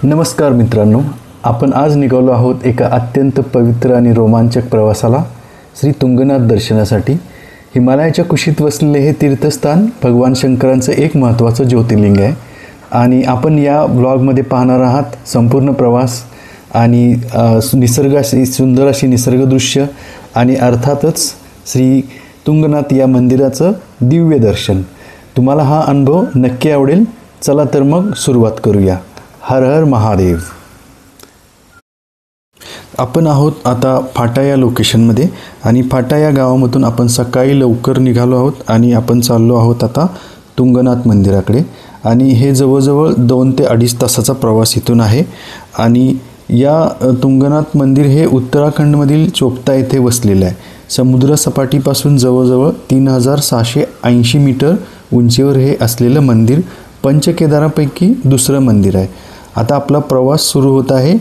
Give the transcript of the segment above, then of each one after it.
नमस्कार मित्रांनो, आपण आज निघालो आहोत एका अत्यंत पवित्र आणि रोमांचक प्रवासाला श्री तुंगनाथ दर्शनासाठी। हिमालयाच्या कुशीत वसलेले हे तीर्थस्थान भगवान शंकरांचं एक महत्त्वाचं ज्योतिर्लिंग आहे आणि आपण या ब्लॉगमध्ये पाहणार आहात संपूर्ण प्रवास आणि निसर्गाशी सुंदर अशी निसर्गदृश्य आणि अर्थातच श्री तुंगनाथ या मंदिराचं दिव्य दर्शन। तुम्हाला हा अनुभव नक्की आवडेल। चला तर मग सुरुवात करूया। हर हर महादेव। आपण आहोत आता फाटा या लोकेशनमध्ये आणि फाटा या गावामधून आपण सकाळी लवकर निघालो आहोत आणि आपण चाललो आहोत आता तुंगनाथ मंदिराकडे। आणि हे जवळजवळ 2 ते 2.5 तासाचा प्रवास इथून आहे। आणि या तुंगनाथ मंदिर हे उत्तराखंडमधील चोपता येथे वसलेले आहे। समुद्र सपाटीपासून जवळजवळ 3680 मीटर उंचीवर हे असलेलं मंदिर पंचकेदारापैकी दुसरं मंदिर आहे। आता आपला प्रवास सुरू होत आहे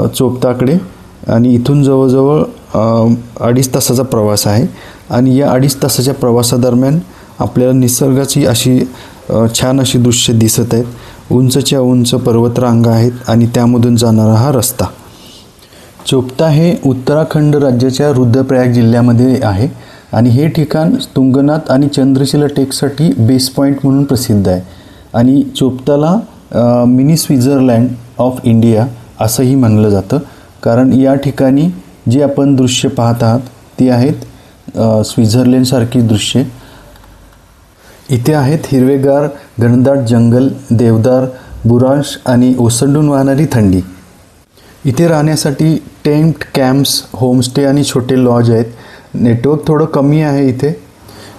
चोपताकडे आणि इथून जवळजवळ 2.5 तासाचा प्रवास आहे। आणि या 2.5 तासाच्या प्रवासादरम्यान आपल्याला निसर्गाची अशी छान अशी दृश्य दिसत आहेत। उंचच्या उंच पर्वतरांगा आहेत आणि त्यामधून जाणारा हा रस्ता। चोपता हे उत्तराखंड राज्याच्या रुद्रप्रयाग जिल्ह्यामध्ये आहे आणि हे ठिकाण तुंगनाथ आणि चंद्रशिला ट्रेकसाठी बेस पॉईंट म्हणून प्रसिद्ध आहे। आणि चोपताला मिनी स्वित्झर्लंड ऑफ इंडिया असंही म्हणलं जातं, कारण या ठिकाणी जे आपण दृश्य पाहत आहात ती आहेत स्वित्झर्लंडसारखी दृश्ये। इथे आहेत हिरवेगार घनदाट जंगल, देवदार, बुराश आणि ओसंडून वाहणारी थंडी। इथे राहण्यासाठी टेंट, कॅम्प्स, होमस्टे आणि छोटे लॉज आहेत। नेटवर्क थोडं कमी आहे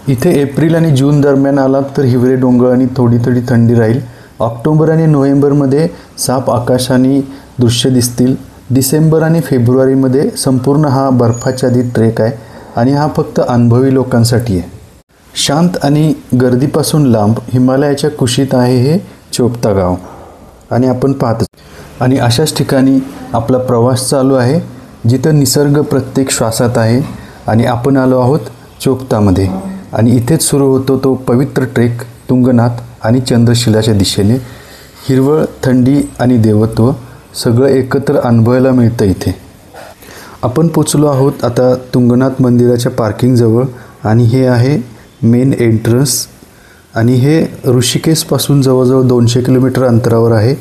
इथे एप्रिल आणि जून दरम्यान आलात तर हिवरे डोंगर आणि थोडी थंडी राहील। ऑक्टोबर आणि नोव्हेंबरमध्ये साफ आकाशाने दृश्य दिसतील। डिसेंबर आणि फेब्रुवारीमध्ये संपूर्ण हा बर्फाच्छादित ट्रेक आहे आणि हा फक्त अनुभवी लोकांसाठी आहे। शांत आणि गर्दीपासून लांब हिमालयाच्या कुशीत आहे हे चोपता गाव आणि आपण पाहतो। आणि अशाच ठिकाणी आपला प्रवास चालू आहे जिथं निसर्ग प्रत्येक श्वासात आहे। आणि आपण आलो आहोत चोपतामध्ये आणि इथेच सुरू होतो तो पवित्र ट्रेक तुंगनाथ आणि चंद्रशिलाच्या दिशेने। हिरवळ, थंडी आणि देवत्व सगळं एकत्र अनुभवायला मिळतं इथे। आपण पोचलो आहोत आता तुंगनाथ मंदिराच्या पार्किंगजवळ आणि हे आहे मेन एंट्रन्स। आणि हे ऋषिकेशपासून जवळजवळ 200 किलोमीटर अंतरावर आहे।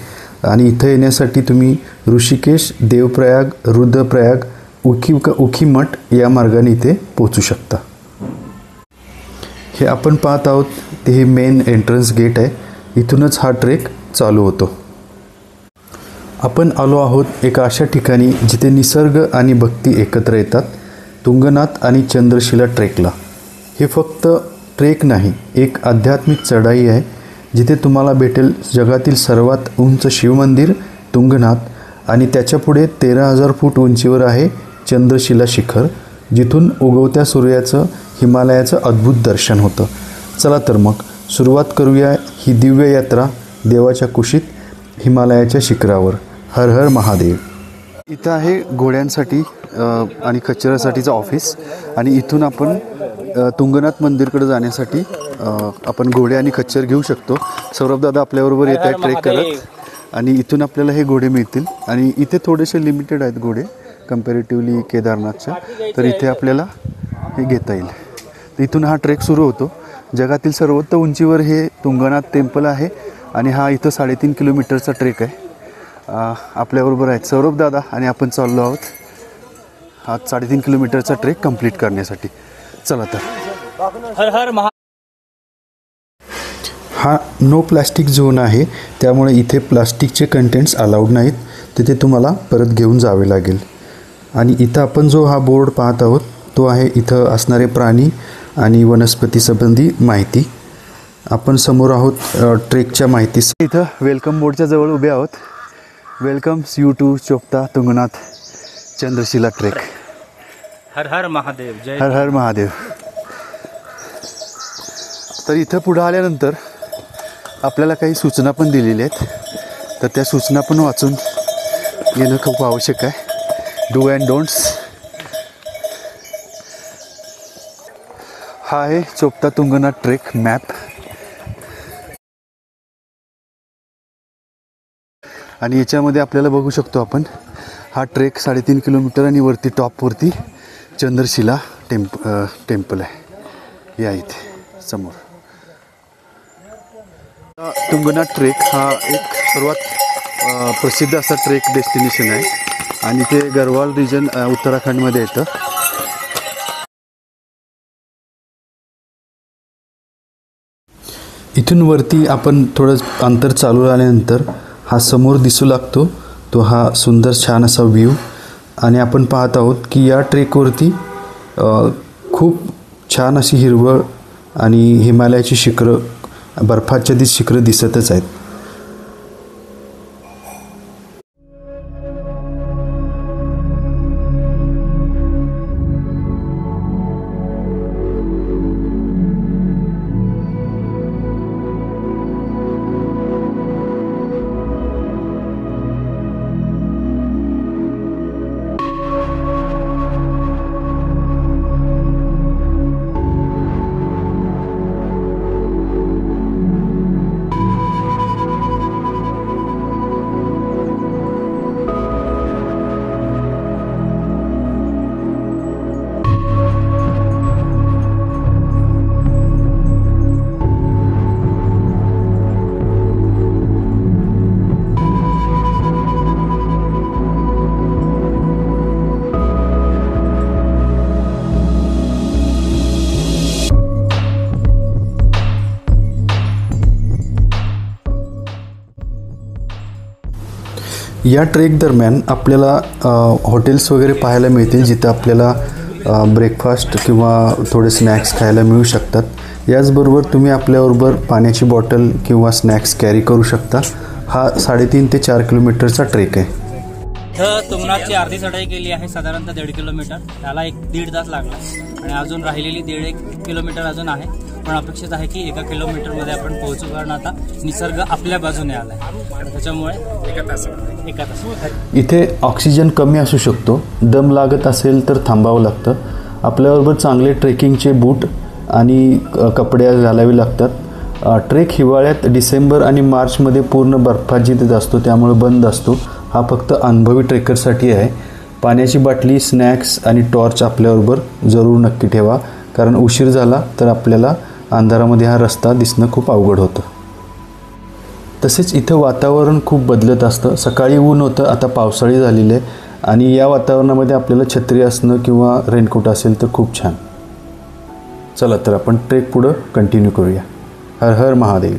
आणि इथं येण्यासाठी तुम्ही ऋषिकेश, देवप्रयाग, रुद्रप्रयाग, उखीमठ या मार्गाने इथे पोचू शकता। हे आपण पाहत आहोत ते हे मेन एंट्रन्स गेट आहे। इथूनच हा ट्रेक चालू होतो। आपण आलो आहोत एका अशा ठिकाणी जिथे निसर्ग आणि भक्ती एकत्र येतात, तुंगनाथ आणि चंद्रशिला ट्रेकला। हे फक्त ट्रेक नाही, एक आध्यात्मिक चढाई आहे जिथे तुम्हाला भेटेल जगातील सर्वात उंच शिवमंदिर तुंगनाथ आणि त्याच्यापुढे 13,000 फूट उंचीवर आहे चंद्रशिला शिखर, जिथून उगवत्या सूर्याचं हिमालयाचं अद्भुत दर्शन होतं। चला तर मग सुरुवात करूया ही दिव्य यात्रा देवाच्या कुशीत हिमालयाच्या शिखरावर। हर हर महादेव। इथं आहे घोड्यांसाठी आणि खच्चरासाठीचं ऑफिस आणि इथून आपण तुंगनाथ मंदिरकडे जाण्यासाठी आपण घोडे आणि खच्चर घेऊ शकतो। सौरभ दादा आपल्याबरोबर येत आहेत ट्रेक करत आणि इथून आपल्याला हे घोडे मिळतील। आणि इथे थोडेसे लिमिटेड आहेत घोडे कंपॅरेटिव्हली केदारनाथच्या, तर इथे आपल्याला हे घेता येईल। तर इथून हा ट्रेक सुरू होतो। जगातील सर्वोच्च उंचीवर हे तुंगनाथ टेम्पल आहे आणि हा इथं 3.5 किलोमीटरचा ट्रेक आहे। आपल्याबरोबर आहेत सौरभ दादा आणि आपण चाललो आहोत हा 3.5 किलोमीटरचा ट्रेक कंप्लीट करण्यासाठी। चला तर। हर हर महा। हा नो प्लास्टिक झोन आहे, त्यामुळे इथे प्लास्टिकचे कंटेंट्स अलाउड नाहीत, तिथे तुम्हाला परत घेऊन जावे लागेल। आणि इथं आपण जो हा बोर्ड पाहत आहोत तो आहे इथं असणारे प्राणी आणि वनस्पती संबंधी माहिती। आपण समोर आहोत ट्रेकच्या माहिती। इथं वेलकम बोर्डच्या जवळ उभे आहोत। Welcomes you to Chopta Tungnath Chandrashila trek. हर हर महादेव। जय हर हर महादेव। तर इथं पुढं आल्यानंतर आपल्याला काही सूचना पण दिलेल्या आहेत, तर त्या सूचना पण वाचून येणं खूप आवश्यक आहे। Do and don'ts. हा आहे चोपता तुंगनाथ ट्रेक मॅप। आणि याच्यामध्ये आपल्याला बघू शकतो आपण हा ट्रेक 3.5 किलोमीटर आणि वरती टॉपवरती चंद्रशिला टेम्पल आहे या इथे समोर. तुंगनाथ ट्रेक हा एक सर्वात प्रसिद्ध असा ट्रेक डेस्टिनेशन आहे आणि ते गढ़वाल रिजन उत्तराखंडमध्ये येतं. इथून वरती आपण थोडं अंतर चालू आल्यानंतर हा समोर दिसू लागतो तो हा सुंदर छान असा व्ह्यू. आणि आपण पाहत आहोत की या ट्रेकवरती खूप छान अशी हिरवळ आणि हिमालयाची शिखरं बर्फाच्छादित शिखरं दिसतच आहेत. या ट्रेक दरम्यान आपल्याला हॉटेल्स वगैरे पाहायला मिळतील जिथं आपल्याला ब्रेकफास्ट किंवा थोडे स्नॅक्स खायला मिळू शकतात. याचबरोबर तुम्ही आपल्याबरोबर पाण्याची बॉटल किंवा स्नॅक्स कॅरी करू शकता. हा 3.5 ते 4 किलोमीटरचा ट्रेक आहे. तुंगनाथची अर्धी चढाई केली आहे साधारणतः 1.5 किलोमीटर. त्याला 1-1.5 तास लागला आणि अजून राहिलेली 1.5 किलोमीटर अजून आहे. पण अपेक्षित आहे की 1 किलोमीटरमध्ये आपण पोहोचू कारण आता निसर्ग आपल्या बाजूने आला आहे त्याच्यामुळे 1 तास. इथे ऑक्सिजन कमी असू शकतो. दम लागत असेल तर थांबावं लागतं. आपल्याबरोबर चांगले ट्रेकिंगचे बूट आणि कपडे घालावे लागतात. ट्रेक हिवाळ्यात डिसेंबर आणि मार्चमध्ये पूर्ण बर्फाच्छादित असतो त्यामुळे बंद असतो. हा फक्त अनुभवी ट्रेकरसाठी आहे. पाण्याची बाटली स्नॅक्स आणि टॉर्च आपल्याबरोबर जरूर नक्की ठेवा कारण उशीर झाला तर आपल्याला अंधारामध्ये हा रस्ता दिसणं खूप अवघड होतं. तसेच इथं वातावरण खूप बदलत असतं. सकाळी ऊन होतं आता पावसाळी झालेलं आहे आणि या वातावरणामध्ये आपल्याला छत्री असणं किंवा रेनकोट असेल तर खूप छान. चला तर आपण ट्रेक पुढं कंटिन्यू करूया. हर हर महादेव.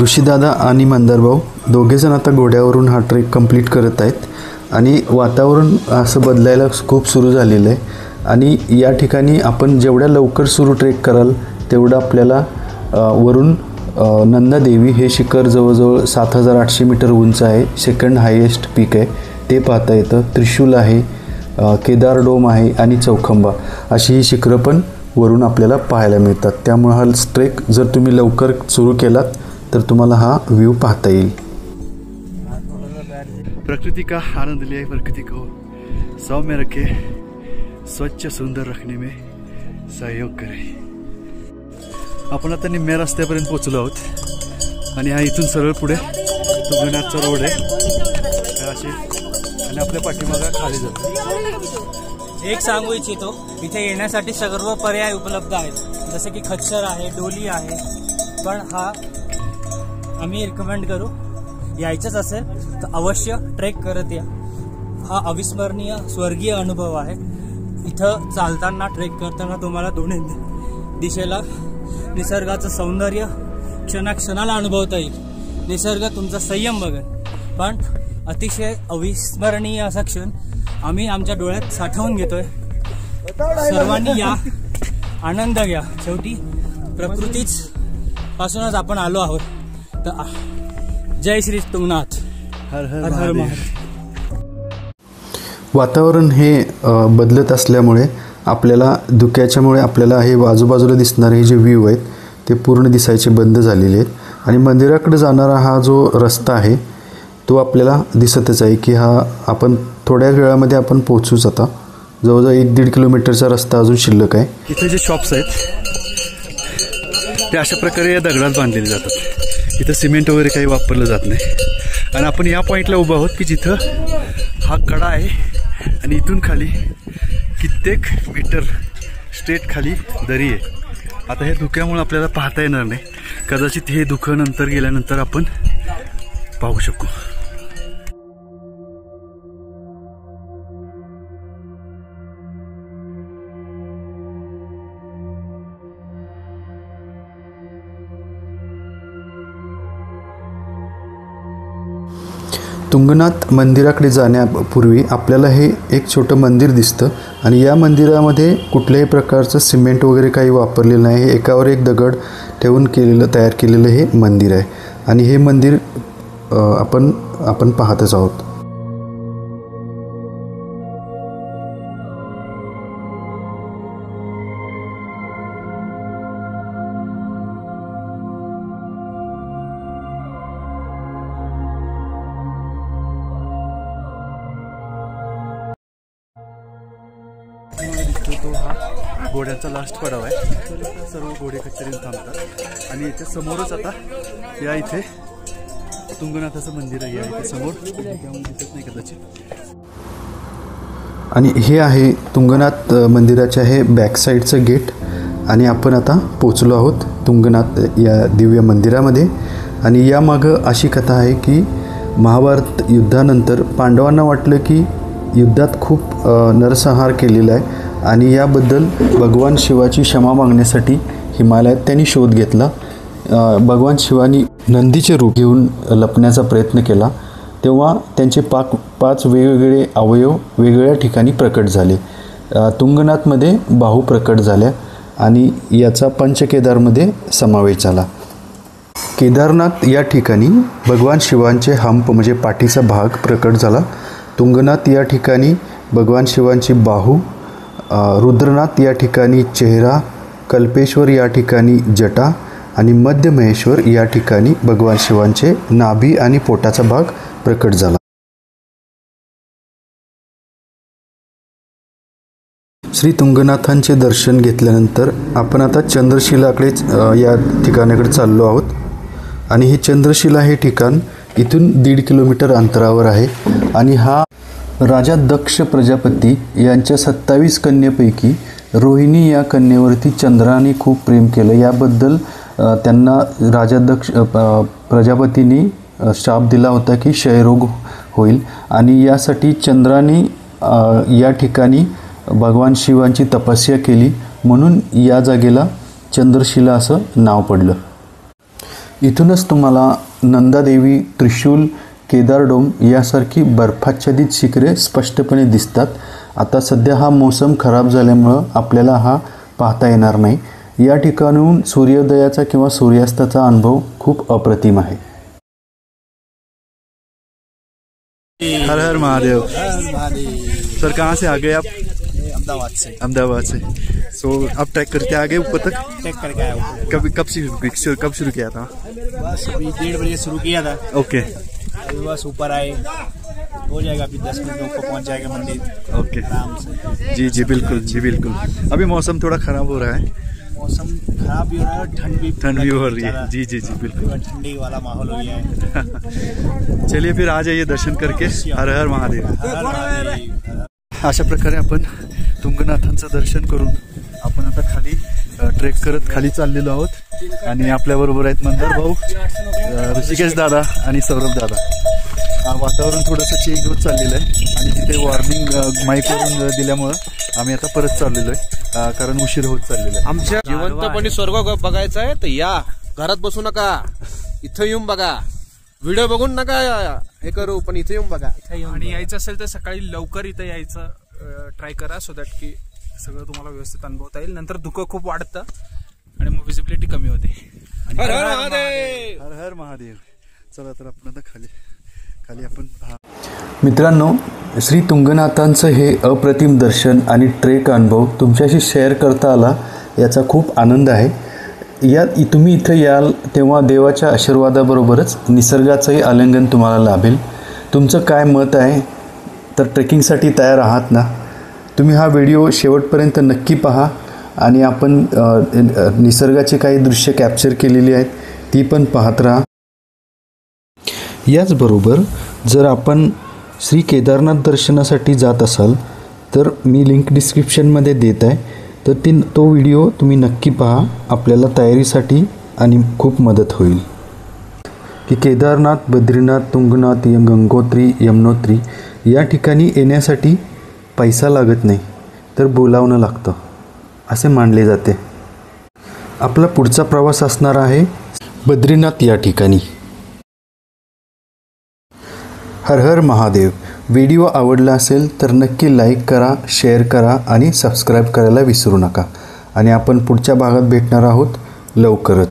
ऋषीदादा आणि मंदारभाऊ दोघेजण आता घोड्यावरून हा ट्रेक कंप्लीट करत आहेत आणि वातावरण असं बदलायला खूप सुरू झालेलं आहे. आणि या ठिकाणी आपण जेवढ्या लवकर सुरू ट्रेक कराल तेवढं आपल्याला वरून नंदादेवी हे शिखर जवळजवळ 7,800 मीटर उंच आहे. सेकंड हायेस्ट पीक आहे ते पाहता येतं. त्रिशूल आहे, केदार डोम आहे आणि चौखंबा अशी ही शिखरं पण वरून आपल्याला पाहायला मिळतात. त्यामुळे हा ट्रेक जर तुम्ही लवकर सुरू केलात तर तुम्हाला हा व्ह्यू पाहता येईल. प्रकृति का आनंद लिए प्रकृति को सौम्य रखे, स्वच्छ सुंदर रखने में सहयोग करे. आपण आता निम्म्या रस्त्यापर्यंत पोहोचलो आहोत आणि हा इथून सरळ पुढे तुंगनाथचा रोड आहे असे आणि आपल्या पाठीमागं खाली जातो. एक सांगू इच्छितो इथे येण्यासाठी सर्व पर्याय उपलब्ध आहेत जसे की खच्चर आहे, डोली आहे. पण हा आम्ही रिकमेंड करू यायचंच असेल तर अवश्य ट्रेक करत या. हा अविस्मरणीय स्वर्गीय अनुभव आहे. इथं चालताना ट्रेक करताना तुम्हाला दोन्ही दिशेला निसर्गाचं सौंदर्य क्षणाक्षणाला अनुभवता येईल. निसर्ग तुमचा संयम बघेल. पण अतिशय अविस्मरणीय असा क्षण आम्ही आमच्या डोळ्यात साठवून घेतोय. सर्वांनी या, आनंद घ्या. शेवटी प्रकृतीच पासूनच आपण आलो आहोत. तर जय श्री तुंगनाथ. हर हर हर हर महादेव. वातावरण हे बदलत असल्यामुळे आपल्याला धुक्याच्यामुळे आपल्याला हे आजूबाजूला दिसणारे हे जे व्ह्यू आहेत ते पूर्ण दिसायचे बंद झालेले आहेत. आणि मंदिराकडे जाणारा हा जो रस्ता आहे तो आपल्याला दिसतच आहे की हा आपण थोड्या वेळामध्ये आपण पोहोचूच. आता जवळजवळ 1-1.5 किलोमीटरचा रस्ता अजून शिल्लक आहे. इथे जे शॉप्स आहेत ते अशा प्रकारे या दगडात बांधलेले जातात. इथं सिमेंट वगैरे काही वापरलं जात नाही. आणि आपण या पॉईंटला उभा आहोत की जिथं हा कडा आहे आणि इथून खाली कित्येक मीटर स्ट्रेट खाली दरी आहे. आता हे धुक्यामुळे आपल्याला पाहता येणार नाही. कदाचित हे धुकं नंतर गेल्यानंतर आपण पाहू शकू. तुंगनाथ मंदिराकडे जाण्यापूर्वी आपल्याला हे एक छोटं मंदिर दिसतं आणि या मंदिरामध्ये कुठल्याही प्रकारचं सिमेंट वगैरे काही वापरलेलं नाही. हे एकावर एक दगड ठेवून तयार केलेलं हे मंदिर आहे आणि हे मंदिर आपण पाहतच आहोत. तो हा घोड्यांचा लास्ट पडाव आहे. तर सर्व घोडे कचेरीला थांबतात आणि याच्या समोरच आता या इथे तुंगनाथाचं मंदिर आहे. या इथे समोर दिसत नाही कदाचित. आणि हे आहे तुंगनाथ मंदिराचे हे बॅक साईडचं गेट आणि आपण आता पोचलो आहोत तुंगनाथ या दिव्य मंदिरामध्ये. आणि यामागं अशी कथा आहे की महाभारत युद्धानंतर पांडवांना वाटलं की युद्धात खूप नरसंहार केलेला आहे आणि याबद्दल भगवान शिवाची क्षमा मागण्यासाठी हिमालयात त्यांनी शोध घेतला. भगवान शिवानी नंदीचे रूप घेऊन लपण्याचा प्रयत्न केला. तेव्हा त्यांचे पाच वेगवेगळे अवयव वेगवेगळ्या ठिकाणी प्रकट झाले. तुंगनाथमध्ये बाहू प्रकट झाल्या आणि याचा पंचकेदारमध्ये समावेश झाला. केदारनाथ या ठिकाणी भगवान शिवांचे हंप म्हणजे पाठीचा भाग प्रकट झाला. तुंगनाथ या ठिकाणी भगवान शिवांची बाहू, रुद्रनाथ या ठिकाणी चेहरा, कल्पेश्वर या ठिकाणी जटा आणि मध्य महेश्वर या ठिकाणी भगवान शिवांचे नाभी आणि पोटाचा भाग प्रकट झाला. श्री तुंगनाथांचे दर्शन घेतल्यानंतर आपण आता चंद्रशिलाकडे या ठिकाणाकडे चाललो आहोत. आणि हे चंद्रशिला हे ठिकाण इथून 1.5 किलोमीटर अंतरावर आहे. आणि हा राजा दक्ष प्रजापती यांच्या 27 कन्येपैकी रोहिणी या कन्येवरती चंद्राने खूप प्रेम केलं. याबद्दल त्यांना राजा दक्ष प्रजापतींनी शाप दिला होता की क्षयरोग होईल आणि यासाठी चंद्राने या ठिकाणी भगवान शिवांची तपस्या केली म्हणून या जागेला चंद्रशिला असं नाव पडलं. इथूनच तुम्हाला नंदादेवी, त्रिशूल, केदारडोम यासारखी बर्फाच्छादित शिखरे स्पष्टपणे दिसतात. आता सध्या हा मोसम खराब झाल्यामुळं आपल्याला हा पाहता येणार नाही. या ठिकाणून सूर्योदयाचा किंवा सूर्यास्ताचा अनुभव खूप अप्रतिम आहे. हर हर महादेव. सर कहाँ से आ गए आप? अहमदाबाद से. सो अब ट्रैक करते आगे ऊपर तक? ट्रैक करके आया हूँ. कब शुरू किया था? बस अभी 1:30 बजे शुरू किया था. ओके. अभी बस ऊपर आए, हो जाएगा अभी 10 मिनट में ऊपर पहुँच जाएगा मंदिर. ओके. आराम से. जी जी बिल्कुल, जी बिल्कुल. अभी मौसम थोड़ा खराब हो रहा है. मौसम खराब भी हो रहा है, ठंड भी हो रही है. जी जी जी बिल्कुल. ठंडी वाला माहौल हो गया है. चलिए फिर आ जाइए दर्शन करके. हर हर महादेव. हर महादेव. अशा प्रकारे आपण तुंगनाथांचं दर्शन करून आपण आता खाली ट्रेक करत खाली चाललेलो आहोत. आणि आपल्याबरोबर आहेत मंदार भाऊ, ऋषिकेश दादा आणि सौरभ दादा. वातावरण थोडंसं चेंज होत चाललेलं आहे आणि तिथे वॉर्निंग माईकवरून दिल्यामुळं आम्ही आता परत चाललेलो आहे कारण उशीर होत चाललेला आहे. आमच्या जिवंतपणी स्वर्ग बघायचं आहे तर या, घरात बसू नका, इथं येऊन बघा. व्हिडिओ बघून नका हे करू, पण इथे येऊन बघा. आणि यायचं असेल तर सकाळी लवकर इथं यायचं ट्राय करा, सो दॅट की सगळं तुम्हाला व्यवस्थित अनुभवता येईल. नंतर धुकं खूप वाढतं आणि मग विजिबिलिटी कमी होते. हर हर महादेव. हर हर महादेव. चला तर आपण आता खाली आपण मित्रांनो, श्री तुंगनाथांचं हे अप्रतिम दर्शन आणि ट्रेक अनुभव तुमच्याशी शेअर करता आला याचा खूप आनंद आहे. तुम्ही इथं याल तेव्हा देवाच्या आशीर्वादाबरोबरच निसर्गाचंही आलिंगन तुम्हाला लाभेल. तुमचं काय मत आहे तर ट्रेकिंगसाठी तयार आहात ना? तुम्ही हा व्हिडिओ शेवटपर्यंत नक्की पहा आणि आपण निसर्गाची काही दृश्य कॅप्चर केलेली आहेत ती पण पाहत राहा. याचबरोबर जर आपण श्री केदारनाथ दर्शनासाठी जात असाल तर मी लिंक डिस्क्रिप्शनमध्ये देत आहे, तर तो व्हिडिओ तुम्ही नक्की पहा. आपल्याला तयारीसाठी आणि खूप मदत होईल. की केदारनाथ, बद्रीनाथ, तुंगनाथ, गंगोत्री, यमुनोत्री या ठिकाणी येण्यासाठी पैसा लागत नाही, तर बोलावणं लागतं असे मानले जाते. आपला पुढचा प्रवास असणार आहे बद्रीनाथ या ठिकाणी. हर हर महादेव. व्हिडिओ आवडला असेल तर नक्की लाईक करा, शेअर करा आणि सबस्क्राईब करायला विसरू नका. आणि आपण पुढच्या भागात भेटणार आहोत लवकरच.